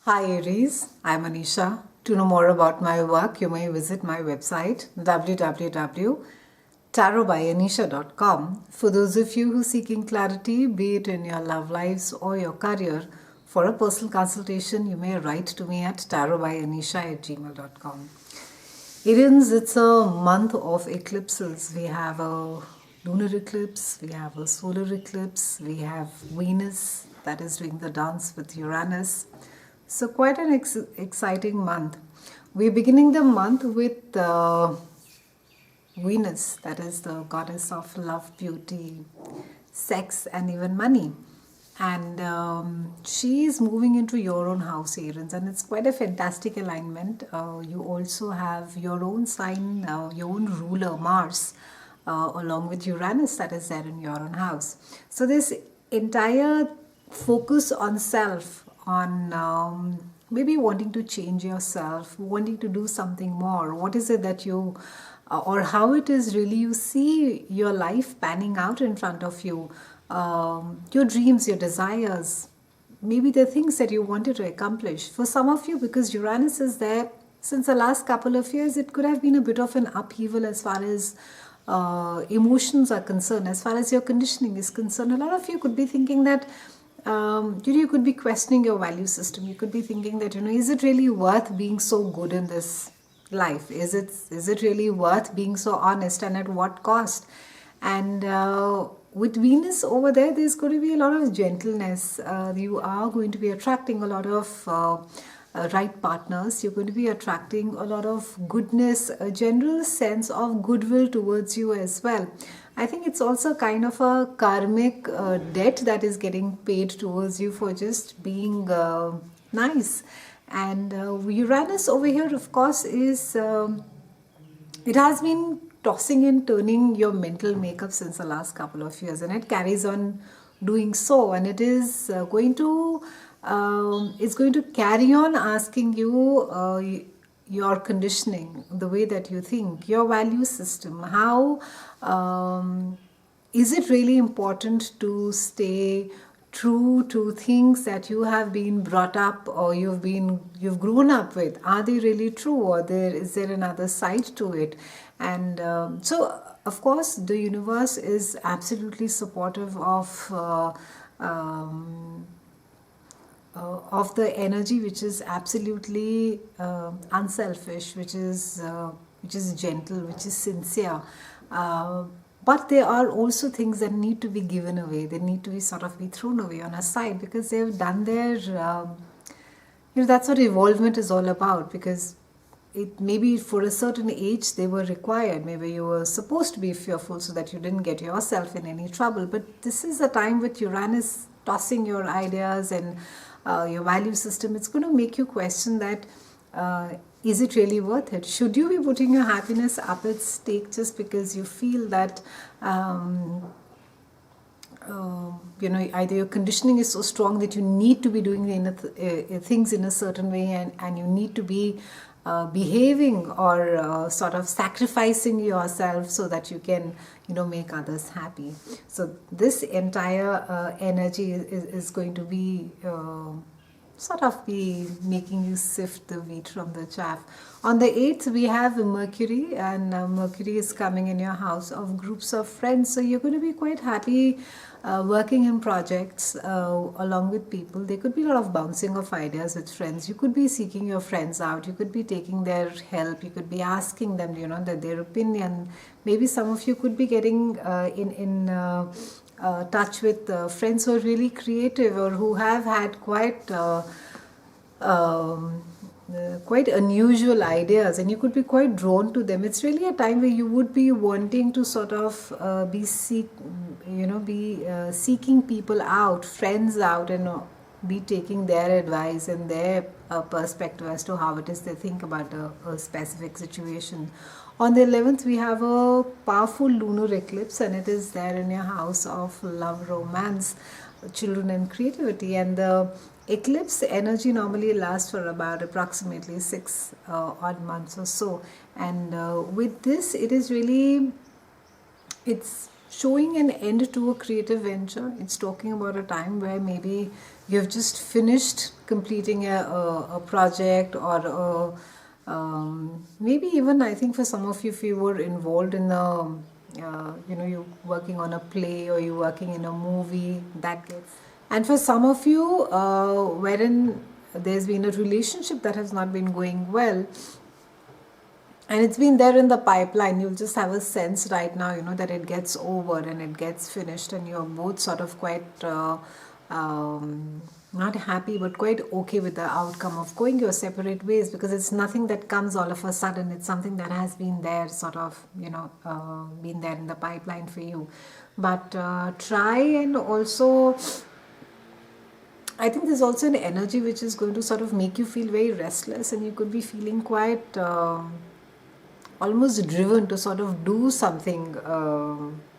Hi Aries, I'm Anisha. To know more about my work, you may visit my website www.tarotbyanisha.com. For those of you who are seeking clarity, be it in your love lives or your career, for a personal consultation, you may write to me at tarotbyanisha@gmail.com. Aries, it's a month of eclipses. We have a lunar eclipse, we have a solar eclipse, we have Venus that is doing the dance with Uranus. So, quite an exciting month. We're beginning the month with Venus, that is the goddess of love, beauty, sex, and even money. And she is moving into your own house, Aries, and it's quite a fantastic alignment. You also have your own sign, your own ruler, Mars, along with Uranus, that is there in your own house. So, this entire focus on self, on maybe wanting to change yourself, wanting to do something more. What is it that you, or how it is really you see your life panning out in front of you, your dreams, your desires, maybe the things that you wanted to accomplish. For some of you, because Uranus is there since the last couple of years, it could have been a bit of an upheaval as far as emotions are concerned, as far as your conditioning is concerned. A lot of you could be thinking that you could be questioning your value system. You could be thinking that, is it really worth being so good in this life? Is it really worth being so honest, and at what cost? And with Venus over there, there's going to be a lot of gentleness. You are going to be attracting a lot of right partners. You're going to be attracting a lot of goodness, a general sense of goodwill towards you as well. I think it's also kind of a karmic debt that is getting paid towards you for just being nice. And Uranus over here, of course, is it has been tossing and turning your mental makeup since the last couple of years, and it carries on doing so. And it is it's going to carry on asking you your conditioning, the way that you think, your value system. How is it really important to stay true to things that you have been brought up or you've grown up with? Are they really true, or is there another side to it? And so of course the universe is absolutely supportive of the energy which is absolutely unselfish, which is gentle, which is sincere. But there are also things that need to be given away. They need to be sort of be thrown away on a side, because they've done their, that's what evolvement is all about. Because it maybe for a certain age they were required. Maybe you were supposed to be fearful so that you didn't get yourself in any trouble. But this is a time with Uranus tossing your ideas and your value system. It's going to make you question that. Is it really worth it? Should you be putting your happiness up at stake just because you feel that either your conditioning is so strong that you need to be doing things in a certain way, and you need to be behaving or sort of sacrificing yourself so that you can make others happy. So this entire energy is going to be sort of be making you sift the wheat from the chaff. On the 8th, we have Mercury, and Mercury is coming in your house of groups of friends. So you're going to be quite happy working in projects along with people. There could be a lot of bouncing of ideas with friends. You could be seeking your friends out. You could be taking their help. You could be asking them, their opinion. Maybe some of you could be getting in touch with friends who are really creative, or who have had quite unusual ideas, and you could be quite drawn to them. It's really a time where you would be wanting to sort of be seeking people out, friends out, and be taking their advice and their perspective as to how it is they think about a specific situation. On the 11th, we have a powerful lunar eclipse, and it is there in your house of love, romance, children, and creativity. And the eclipse energy normally lasts for about approximately 6 odd months or so. And with this, it is really, it's showing an end to a creative venture. It's talking about a time where maybe you've just finished completing a project, or maybe even, I think for some of you, if you were involved in you're working on a play or you're working in a movie that gets. And for some of you, wherein there's been a relationship that has not been going well, and it's been there in the pipeline, you'll just have a sense right now, that it gets over and it gets finished, and you're both sort of quite not happy but quite okay with the outcome of going your separate ways, because it's nothing that comes all of a sudden. It's something that has been there, sort of, been there in the pipeline for you. But try, and also I think there's also an energy which is going to sort of make you feel very restless, and you could be feeling quite almost driven to sort of do something.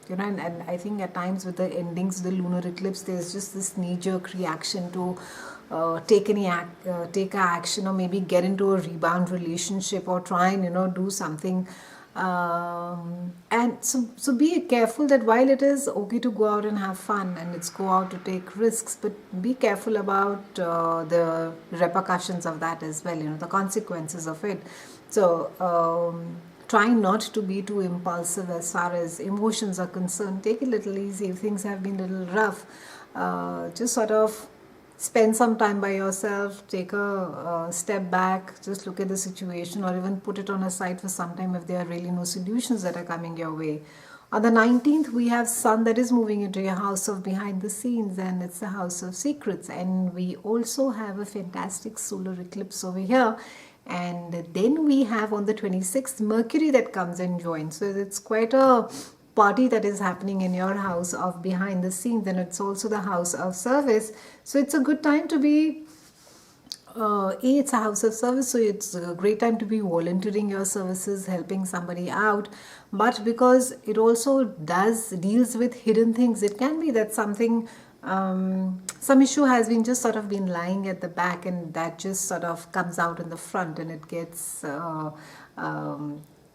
And I think at times with the endings, the lunar eclipse, there's just this knee-jerk reaction to take a action, or maybe get into a rebound relationship, or try and do something. And so be careful that while it is okay to go out and have fun, and it's go out to take risks, but be careful about the repercussions of that as well, the consequences of it. So try not to be too impulsive as far as emotions are concerned. Take it a little easy. If things have been a little rough, just sort of spend some time by yourself, take a step back, just look at the situation, or even put it on a side for some time if there are really no solutions that are coming your way. On the 19th, we have Sun that is moving into your house of behind the scenes, and it's the house of secrets. And we also have a fantastic solar eclipse over here. And then we have on the 26th Mercury that comes and joins. So it's quite a party that is happening in your house of behind the scenes, and it's also the house of service. So it's a good time to be it's a house of service, so it's a great time to be volunteering your services, helping somebody out. But because it also deals with hidden things, it can be that something, some issue has been just sort of been lying at the back, and that just sort of comes out in the front, and it gets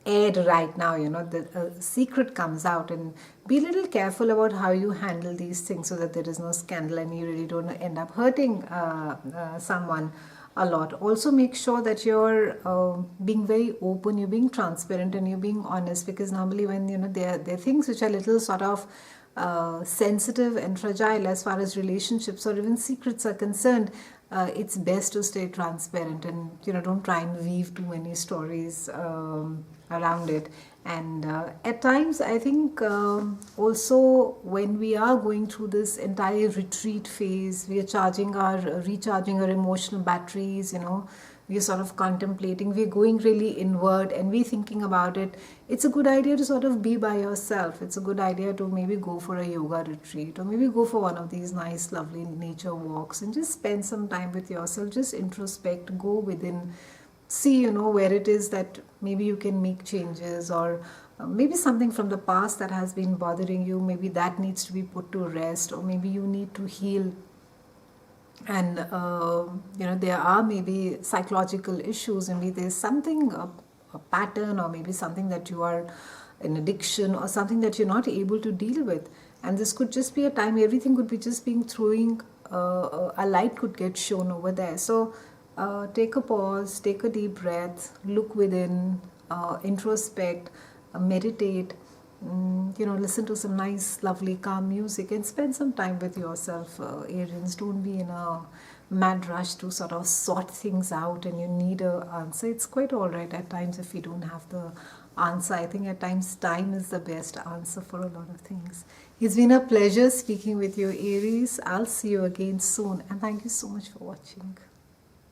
aired right now. The secret comes out, and be a little careful about how you handle these things, so that there is no scandal and you really don't end up hurting someone a lot. Also make sure that you're being very open, you're being transparent, and you're being honest, because normally when there are things which are little sort of sensitive and fragile as far as relationships or even secrets are concerned, it's best to stay transparent, and don't try and weave too many stories around it. And at times, I think also when we are going through this entire retreat phase, we are recharging our emotional batteries, we're sort of contemplating, we're going really inward, and we're thinking about it. It's a good idea to sort of be by yourself. It's a good idea to maybe go for a yoga retreat, or maybe go for one of these nice, lovely nature walks, and just spend some time with yourself. Just introspect, go within, see where it is that maybe you can make changes, or maybe something from the past that has been bothering you, maybe that needs to be put to rest, or maybe you need to heal. And there are maybe psychological issues, and maybe there's something, a pattern, or maybe something that you are an addiction, or something that you're not able to deal with. And this could just be a time everything could be just being throwing, a light could get shown over there. So take a pause, take a deep breath, look within, introspect, meditate, listen to some nice, lovely, calm music, and spend some time with yourself, Aries. Don't be in a mad rush to sort of sort things out and you need an answer. It's quite all right at times if you don't have the answer. I think at times time is the best answer for a lot of things. It's been a pleasure speaking with you, Aries. I'll see you again soon, and thank you so much for watching.